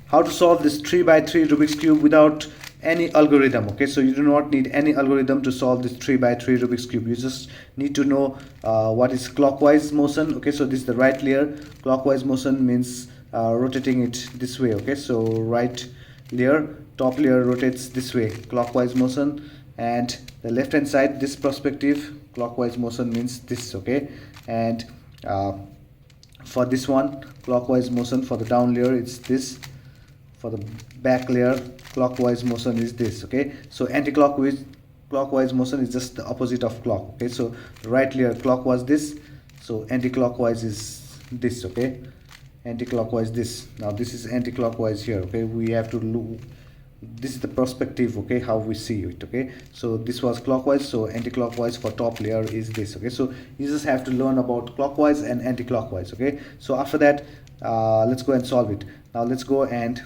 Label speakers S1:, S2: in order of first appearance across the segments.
S1: how to solve this 3 by 3 Rubik's cube without any algorithm. Okay, so you do not need any algorithm to solve this 3 by 3 Rubik's cube. You just need to know what is clockwise motion. Okay, so this is the right layer. Clockwise motion means rotating it this way. Okay, so right layer, top layer rotates this way, clockwise motion, and the left hand side, this perspective, clockwise motion means this. Okay, and for this one, clockwise motion for the down layer, it's this. For the back layer, clockwise motion is this. Okay, so clockwise motion is just the opposite of clock. Okay, so the right layer clockwise this, so anti-clockwise is this. Okay, anti-clockwise this. Now this is anti-clockwise here. Okay, we have to look, this is the perspective. Okay, how we see it. Okay, so this was clockwise, so anti-clockwise for top layer is this. Okay, so you just have to learn about clockwise and anti-clockwise. Okay, so after that, let's go and solve it. Now let's go and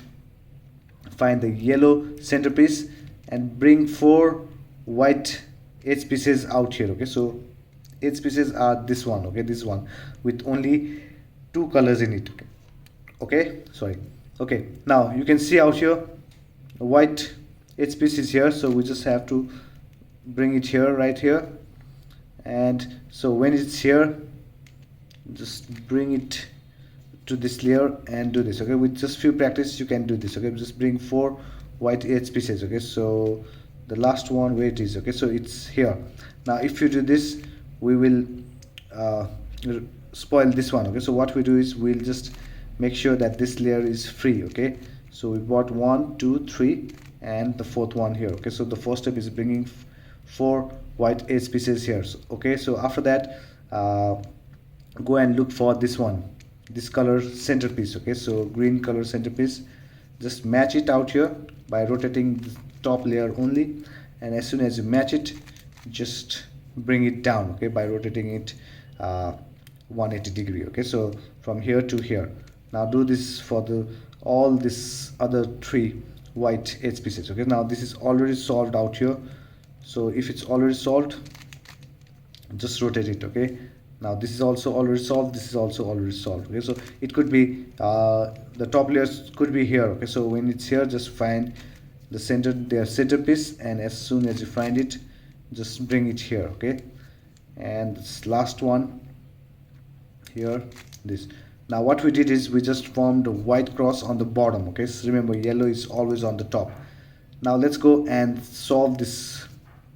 S1: find the yellow centerpiece and bring 4 white edge pieces out here. Okay, so edge pieces are this one. Okay, this one with only 2 colors in it. Okay, sorry. Okay, now you can see out here the white edge piece is here, so we just have to bring it here, right here. And so when it's here, just bring it to this layer and do this. Okay, with just few practice you can do this. Okay, just bring 4 white edge pieces. Okay, so the last one, where it is. Okay, so it's here. Now if you do this, we will spoil this one. Okay, so what we do is we'll just make sure that this layer is free. Okay, so we brought 1 2 3 and the 4th one here. Okay, so the first step is bringing 4 white edge pieces here. So, okay, so after that, go and look for this one, this color centerpiece. Okay, so green color centerpiece, just match it out here by rotating the top layer only, and as soon as you match it, just bring it down. Okay, by rotating it 180 degree. Okay, so from here to here. Now do this for the all this other 3 white edge pieces. Okay, now this is already solved out here, so if it's already solved, just rotate it. Okay, now this is also already solved, this is also already solved. Okay, so it could be the top layers could be here. Okay, so when it's here, just find the center, their centerpiece, and as soon as you find it, just bring it here. Okay, and this last one here, this. Now what we did is we just formed a white cross on the bottom. Okay, so remember, yellow is always on the top. Now let's go and solve this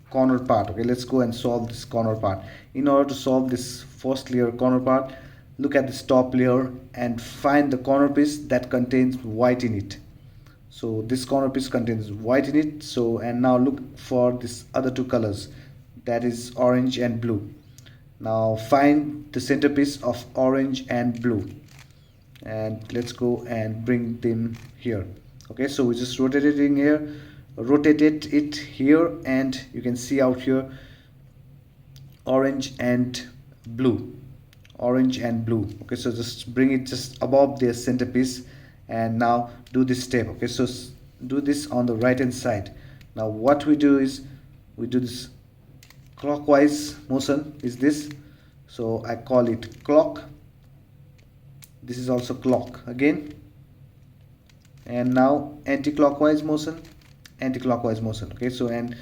S1: corner part. Okay, let's go and solve this corner part. In order to solve this first layer corner part, look at this top layer and find the corner piece that contains white in it. So this corner piece contains white in it. So, and now look for this other 2 colors, that is orange and blue. Now find the centerpiece of orange and blue, and let's go and bring them here. Okay, so we just rotated in here, rotated it here, and you can see out here orange and blue, orange and blue. Okay, so just bring it just above the centerpiece, and now do this step. Okay, so do this on the right hand side. Now what we do is we do this clockwise motion is this, so I call it clock. This is also clock again, and now anti-clockwise motion, anti-clockwise motion. Okay, so and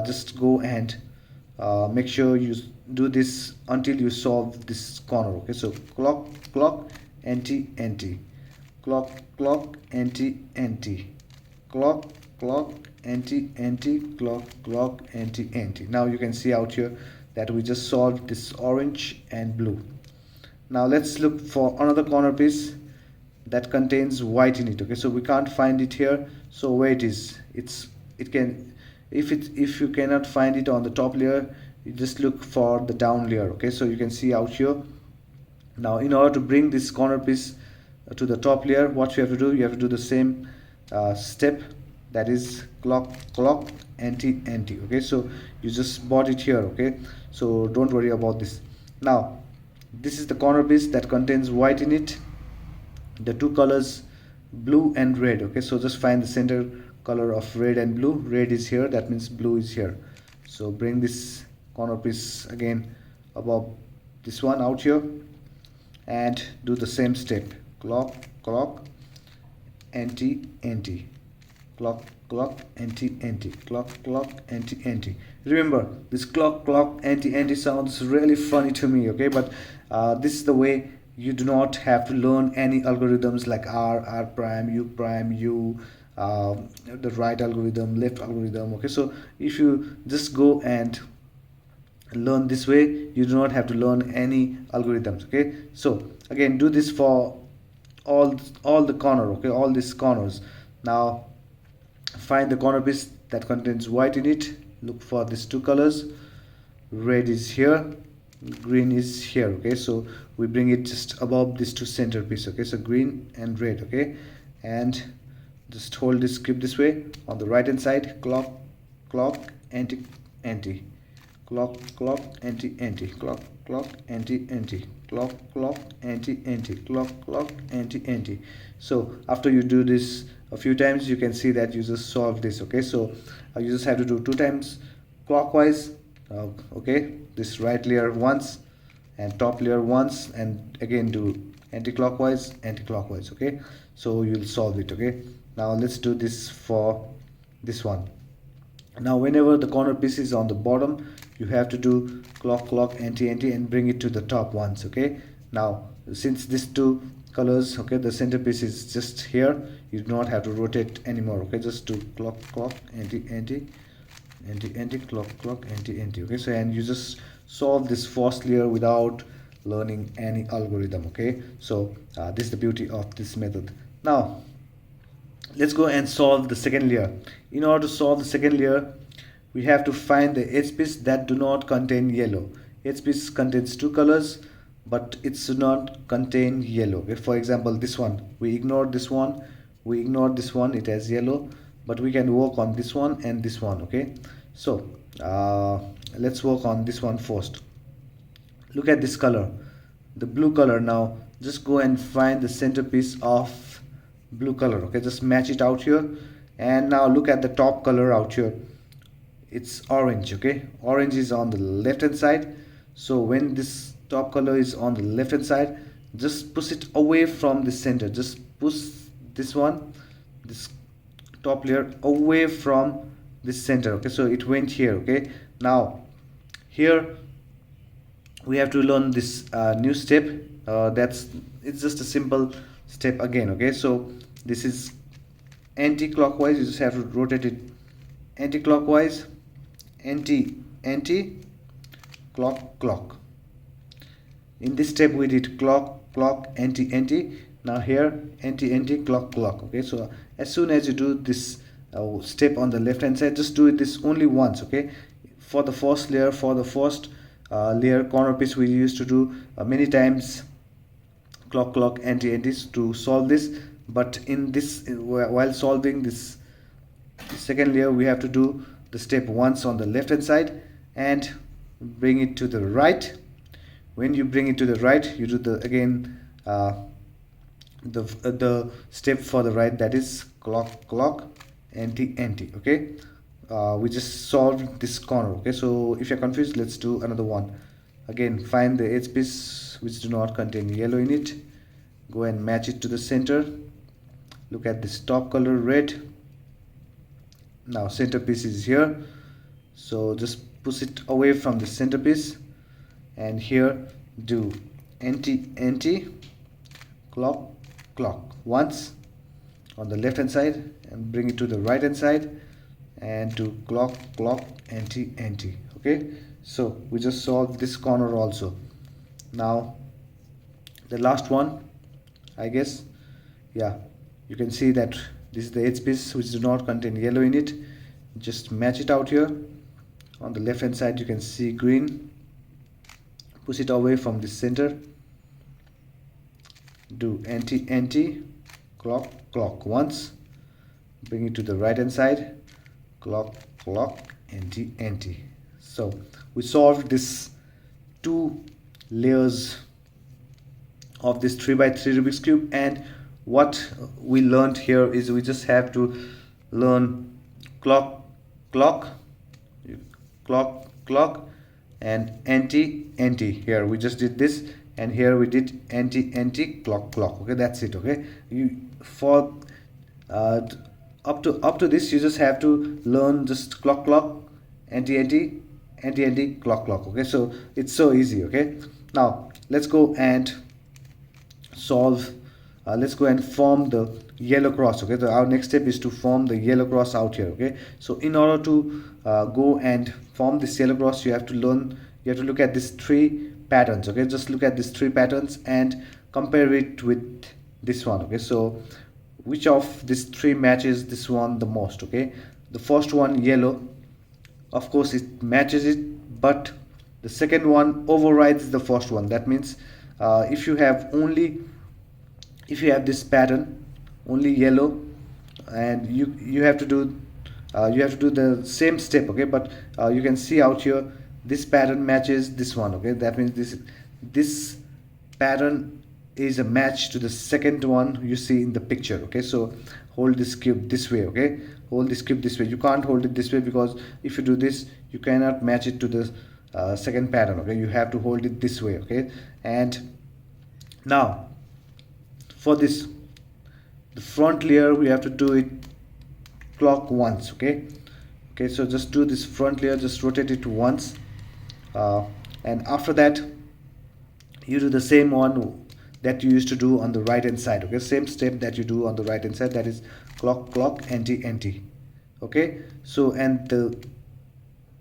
S1: just go and make sure you do this until you solve this corner. Okay, so clock clock anti anti, clock clock anti anti, clock clock anti anti, clock clock anti anti. Now you can see out here that we just solved this orange and blue. Now let's look for another corner piece that contains white in it. Okay, so we can't find it here, so where it is, it can, if you cannot find it on the top layer, you just look for the down layer. Okay, so you can see out here. Now in order to bring this corner piece to the top layer, what you have to do, you have to do the same step, that is clock clock anti anti. Okay, so you just bought it here. Okay, so don't worry about this. Now this is the corner piece that contains white in it, the 2 colors blue and red. Okay, so just find the center color of red and blue. Red is here, that means blue is here. So bring this corner piece again above this one out here, and do the same step, clock clock anti anti, clock clock anti anti, clock clock anti anti. Remember, this clock clock anti anti sounds really funny to me, okay, but this is the way. You do not have to learn any algorithms like r prime, u, the right algorithm, left algorithm, okay. So if you just go and learn this way, you do not have to learn any algorithms, okay. So again, do this for all the corner, okay, all these corners. Now find the corner piece that contains white in it. Look for these two colors. Red is here, green is here, okay. So we bring it just above these two centerpiece, okay. So green and red, okay, and just hold this, keep this way. On the right hand side, clock clock anti anti, clock clock anti anti, clock clock anti anti, clock clock anti anti, clock clock anti anti. So after you do this a few times, you can see that you just solve this, okay. So you just have to do 2 times clockwise, okay, this right layer once and top layer once, and again do anti-clockwise anti-clockwise, okay. So you'll solve it, okay. Now let's do this for this one. Now whenever the corner piece is on the bottom, you have to do clock clock anti anti and bring it to the top once, okay. Now since these two colors, okay, the centerpiece is just here, you do not have to rotate anymore, okay. Just do clock clock anti anti anti anti, clock clock anti anti, okay. So and you just solve this first layer without learning any algorithm, okay. So this is the beauty of this method. Now let's go and solve the second layer. In order to solve the second layer, we have to find the edge piece that do not contain yellow. Edge piece contains two colors, but it should not contain yellow, okay. For example, this one, we ignore this one, we ignore this one, it has yellow, but we can work on this one and this one, okay. So let's work on this one first. Look at this color, the blue color. Now just go and find the centerpiece of blue color, okay. Just match it out here, and now look at the top color out here. It's orange, okay. Orange is on the left hand side. So when this top color is on the left hand side, just push it away from the center. Just push this one, this top layer, away from this center, okay. So it went here, okay. Now here we have to learn this new step. It's just a simple step again, okay. So this is anti-clockwise, you just have to rotate it anti-clockwise, anti anti, clock clock. In this step we did clock clock anti anti. Now here anti anti, clock clock, okay. So as soon as you do this step on the left hand side, just do it this only once, okay. For the first layer, layer corner piece, we used to do many times clock clock anti antis to solve this, but in this, while solving this second layer, we have to do the step once on the left hand side and bring it to the right. When you bring it to the right, you do the again the step for the right, that is clock clock anti anti, okay. We just solved this corner, okay. So if you're confused, let's do another one. Again, find the edge piece which do not contain yellow in it, go and match it to the center. Look at this top color, red. Now centerpiece is here, so just push it away from the centerpiece, and here do anti anti, clock clock once on the left hand side and bring it to the right hand side and do clock clock anti anti, okay. So we just solved this corner also. Now the last one, I guess, yeah, you can see that this is the edge piece which do not contain yellow in it. Just match it out here. On the left hand side you can see green, push it away from the center, do anti anti, clock clock once, bring it to the right hand side, clock clock anti anti. So we solved this 2 layers of this 3x3 Rubik's cube, and what we learned here is we just have to learn clock clock clock clock and anti anti. Here we just did this, and here we did anti anti, clock clock, okay. That's it, okay. For uh, up to this you just have to learn just clock clock, anti anti, anti anti, clock clock. Okay, so it's so easy. Okay, now let's go and solve. Let's go and form the yellow cross. Okay, so our next step is to form the yellow cross out here. Okay, so in order to go and form this yellow cross, you have to look at these three patterns. Okay, just look at these three patterns and compare it with this one. Okay, so which of these three matches this one the most? Okay, the first one, yellow, of course it matches it, but the second one overrides the first one. That means if you have this pattern only yellow, and you have to do the same step. Okay, but you can see out here this pattern matches this one. Okay, that means this pattern is a match to the second one you see in the picture. Okay, so hold this cube this way. Okay, hold this cube this way. You can't hold it this way, because if you do this you cannot match it to the second pattern. Okay, you have to hold it this way. Okay, and now for this, the front layer we have to do it clock once. Okay, so just do this front layer, just rotate it once, and after that you do the same one that you used to do on the right hand side. Okay, same step that you do on the right hand side, that is clock clock, anti anti. Okay, so and the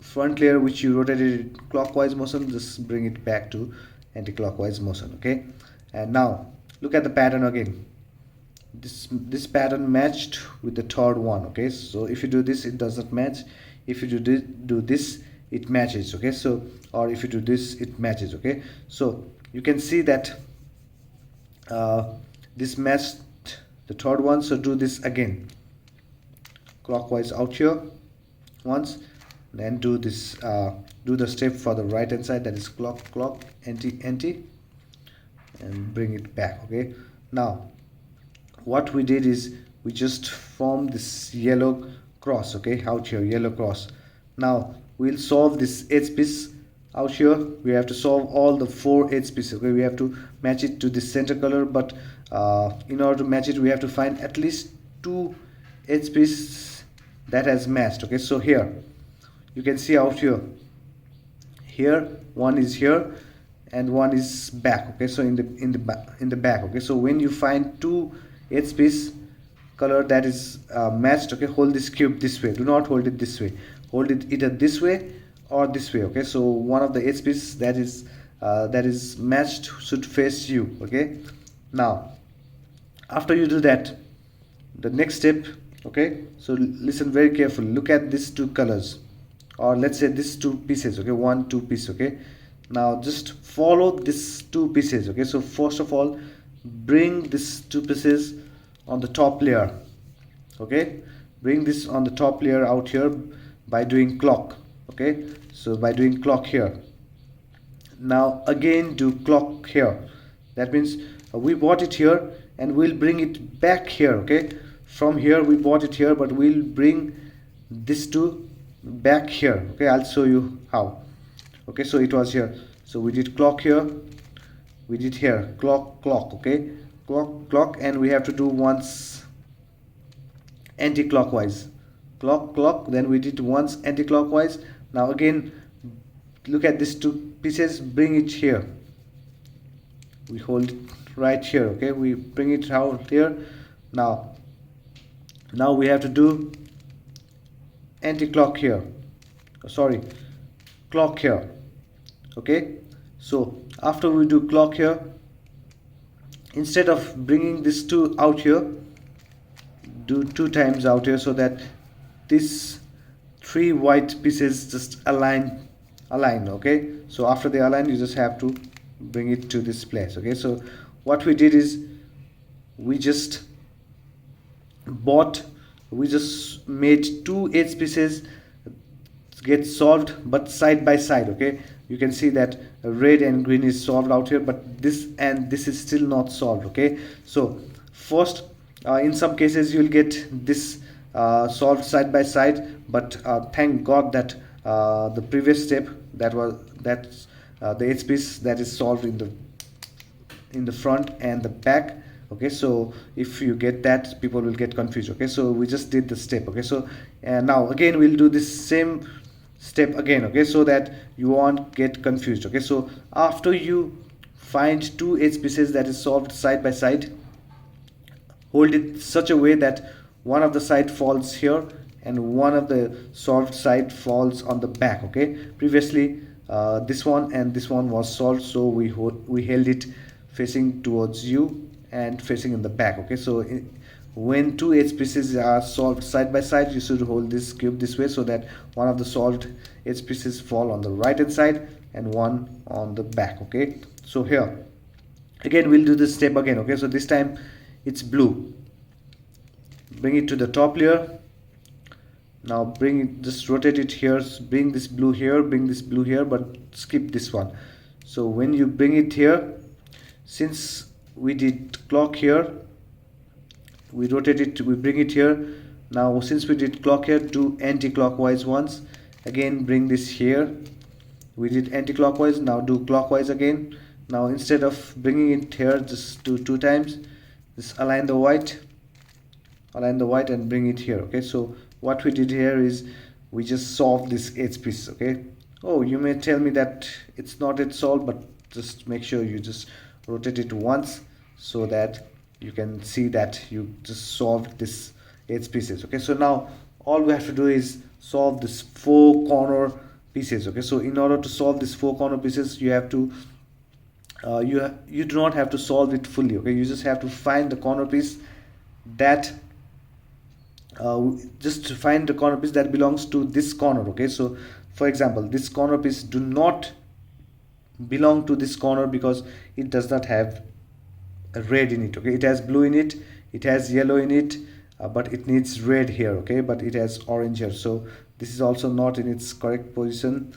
S1: front layer which you rotated it clockwise motion, just bring it back to anti-clockwise motion. Okay, and now look at the pattern again. This pattern matched with the third one. Okay, so if you do this it does not match. If you do this it matches. Okay, so or if you do this it matches. Okay, so you can see that this matched the third one. So do this again, clockwise out here once, then do this do the step for the right hand side, that is clock clock, anti anti, and bring it back. Okay, now what we did is we just formed this yellow cross. Okay, out here, yellow cross. Now we'll solve this edge piece out here. We have to solve all the four edge pieces. Okay, we have to match it to the center color, but in order to match it we have to find at least two edge pieces that has matched. Okay, so here you can see out here one is here and one is back. Okay, so in the back. Okay, so when you find two edge piece color that is matched, okay, hold this cube this way. Do not hold it this way, hold it either this way or this way. Okay, so one of the edge piece that is matched should face you. Okay, now after you do that, the next step, okay, so listen very carefully, look at these two colors, or let's say these two pieces. Okay, two piece. Okay, now just follow these two pieces. Okay, so first of all bring these two pieces on the top layer. Okay, bring this on the top layer out here by doing clock. Okay, so by doing clock here. Now again do clock here. That means we bought it here and we'll bring it back here. Okay, from here we bought it here, but we'll bring this two back here. Okay, I'll show you how. Okay, so it was here, so we did clock here, we did here clock clock. Okay, clock clock, and we have to do once anti-clockwise, clock clock, then we did once anti-clockwise. Now again look at these two pieces, bring it here, we hold it right here. Okay, we bring it out here. Now we have to do anti-clock here, sorry, clock here. Okay, so after we do clock here, instead of bringing this two out here, do two times out here, so that these three white pieces just align. Okay, so after they align you just have to bring it to this place. Okay, so what we did is we just made two edge pieces get solved, but side by side. Okay, you can see that red and green is solved out here, but this and this is still not solved. Okay, so first in some cases you'll get this solved side by side, but thank God that the previous step, that's the edge piece that is solved in the front and the back, Okay, so if you get that, people will get confused. Okay, so we just did the step. Okay, so now again we'll do this same step again. Okay, so that you won't get confused. Okay, so after you find two edge pieces that is solved side by side, hold it such a way that one of the side falls here and one of the solved side falls on the back. Okay, previously this one and this one was solved, so we held it facing towards you and facing in the back. Okay, so when two edge pieces are solved side by side, you should hold this cube this way so that one of the solved edge pieces fall on the right hand side and one on the back. Okay, so here again we'll do this step again. Okay, so this time it's blue. Bring it to the top layer. Now bring it, just rotate it here, bring this blue here, bring this blue here, but skip this one. So when you bring it here, since we did clock here, we rotate it, we bring it here. Now since we did clock here, do anti-clockwise once. Again bring this here. We did anti-clockwise, now do clockwise again. Now instead of bringing it here, just do 2 times. Just align the white and bring it here. Okay, so what we did here is we just solved this edge piece. Okay, oh, you may tell me that it's not yet solved, but just make sure you just rotate it once so that you can see that you just solved this edge pieces. Okay, so now all we have to do is solve this 4 corner pieces. Okay, so in order to solve this 4 corner pieces, you have to you do not have to solve it fully. Okay, you just have to find the corner piece that just to find the corner piece that belongs to this corner. Okay, so for example, this corner piece do not belong to this corner because it does not have a red in it. Okay, it has blue in it, it has yellow in it, but it needs red here. Okay, but it has orange here, so this is also not in its correct position.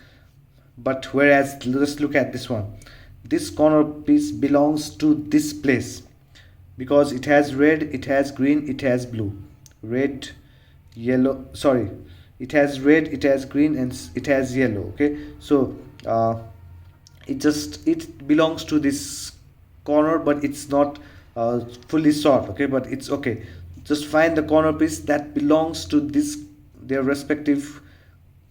S1: But whereas, let's look at this one. This corner piece belongs to this place because it has red, it has green, it has blue. Red, yellow, sorry, it has red, it has green, and it has yellow. Okay, so it belongs to this corner, but it's not fully solved. Okay, but it's okay. Just find the corner piece that belongs to this, their respective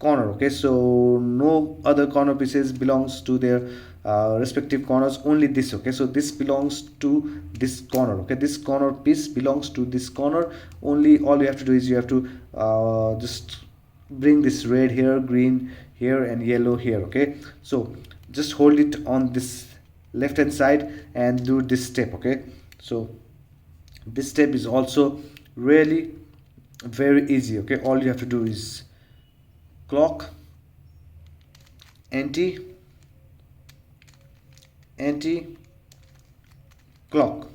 S1: corner. Okay, so no other corner pieces belongs to their respective corners, only this. Okay, so this belongs to this corner. Okay, this corner piece belongs to this corner only. All you have to do is you have to just bring this red here, green here, and yellow here. Okay, so just hold it on this left hand side and do this step. Okay, so this step is also really very easy. Okay, all you have to do is clock, anti, clock.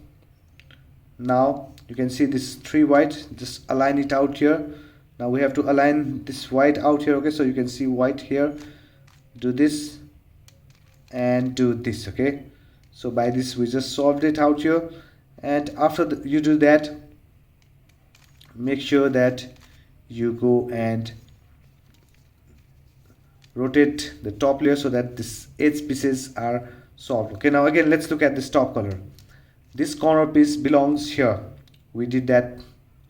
S1: Now you can see this 3 white, just align it out here. Now we have to align this white out here. Okay, so you can see white here, do this and do this. Okay, so by this we just solved it out here. And after you do that, make sure that you go and rotate the top layer so that this edge pieces are solved. Okay, now again let's look at this top color. This corner piece belongs here, we did that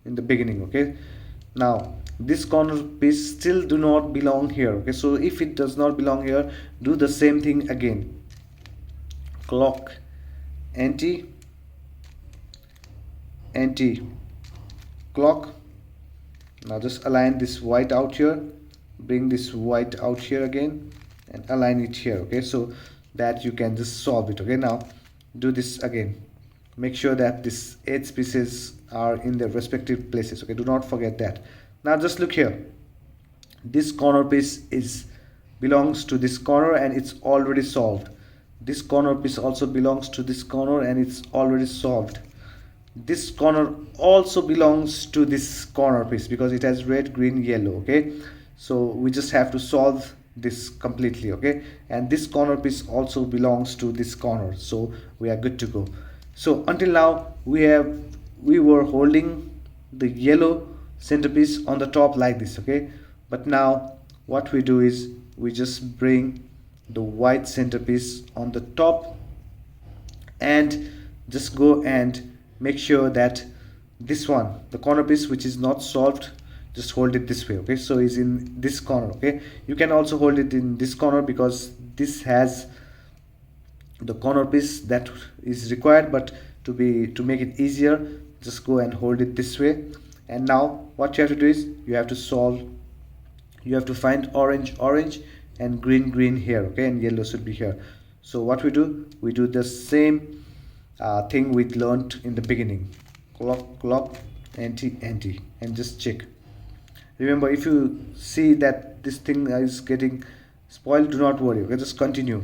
S1: in the beginning. Okay, now this corner piece still do not belong here. Okay, so if it does not belong here, do the same thing again. Clock, anti, clock. Now just align this white out here, bring this white out here again and align it here. Okay, so that you can just solve it. Okay, now do this again. Make sure that this edge pieces are in their respective places. Okay, do not forget that. Now just look here. This corner piece belongs to this corner and it's already solved. This corner piece also belongs to this corner and it's already solved. This corner also belongs to this corner piece because it has red, green, yellow. Okay, so we just have to solve this completely. Okay, and this corner piece also belongs to this corner, so we are good to go. So until now we were holding the yellow centerpiece on the top like this. Okay, but now what we do is we just bring the white centerpiece on the top and just go and make sure that this one, the corner piece which is not solved, just hold it this way. Okay, so is in this corner. Okay, you can also hold it in this corner because this has the corner piece that is required, but to make it easier, just go and hold it this way. And now what you have to do is you have to find orange and green here. Okay, and yellow should be here. So what we do the same thing we learned in the beginning. Clock anti, and just check. Remember, if you see that this thing is getting spoiled, do not worry. Okay, just continue.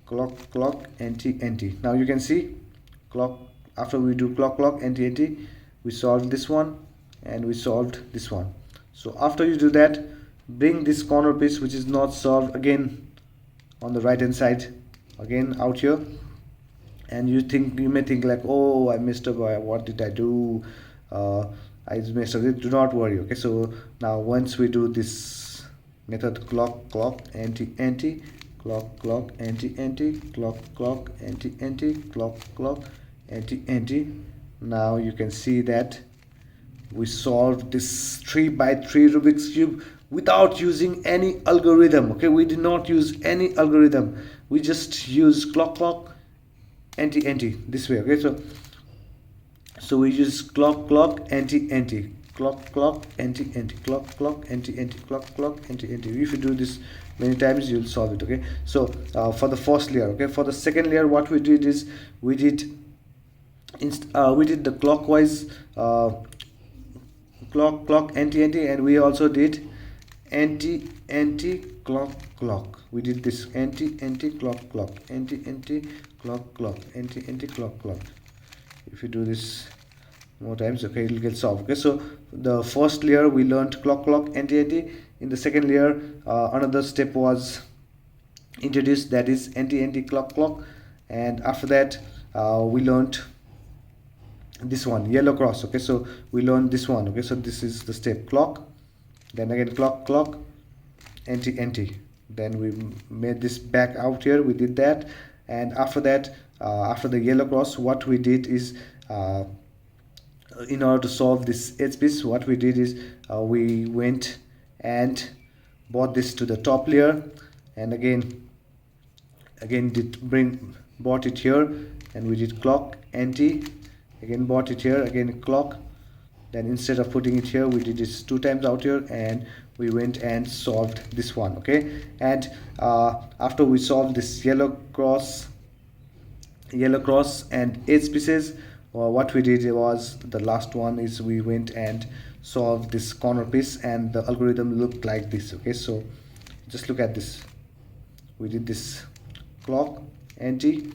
S1: Clock anti. Now you can see clock. After we do clock anti, we solved this one and we solved this one. So after you do that, bring this corner piece which is not solved again on the right hand side, again out here. And you may think like, oh, I messed up, what did I do? I messed up. Do not worry. Okay, so now once we do this method, clock anti, clock anti, clock anti, now you can see that we solved this 3x3 Rubik's cube without using any algorithm. Okay, we did not use any algorithm, we just use clock anti this way. Okay, so we use clock anti, clock anti, clock anti. If you do this many times, you'll solve it. Okay, so for the first layer. Okay, for the second layer, what we did is we did the clockwise clock anti, and we also did anti clock. We did this anti clock anti clock. If you do this more times, okay, it will get solved. Okay, so the first layer we learned clock anti. In the second layer, another step was introduced, that is anti clock. And after that, we learned this one, yellow cross. Okay, so we learned this one. Okay, so this is the step, clock, then again clock anti. Then we made this back out here, we did that. And after that, after the yellow cross, what we did is in order to solve this edge piece, what we did is we went and brought this to the top layer, and again brought it here, and we did clock anti, again brought it here, again clock. Then instead of putting it here, we did this 2 times out here, and we went and solved this one. Okay, and after we solved this yellow cross and edge pieces, what we did was, the last one is we went and solved this corner piece, and the algorithm looked like this. Okay, so just look at this. We did this clock anti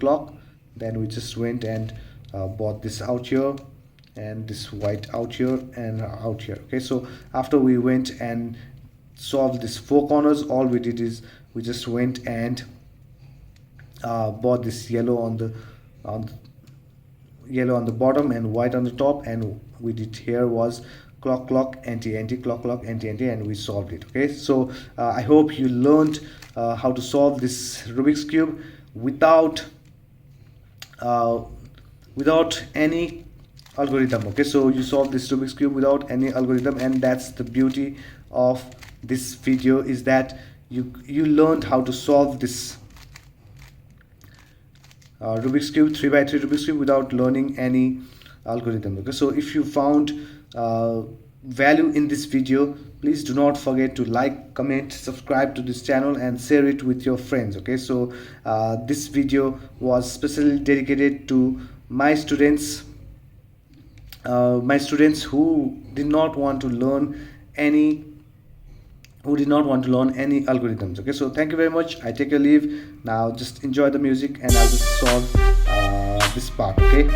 S1: clock, then we just went and brought this out here, and this white out here and out here. Okay, so after we went and solved these 4 corners, all we did is we just went and brought this yellow on the bottom and white on the top, and we did here was clock anti, and we solved it. Okay, so I hope you learned how to solve this Rubik's cube without any algorithm. Okay, so you solve this Rubik's cube without any algorithm, and that's the beauty of this video, is that you learned how to solve this Rubik's cube, 3x3 Rubik's cube, without learning any algorithm. Okay, so if you found value in this video, please do not forget to like, comment, subscribe to this channel, and share it with your friends. Okay, so this video was specially dedicated to my students who did not want to learn any algorithms. Okay, so thank you very much. I take your leave now. Just enjoy the music, and I'll just solve this part. Okay.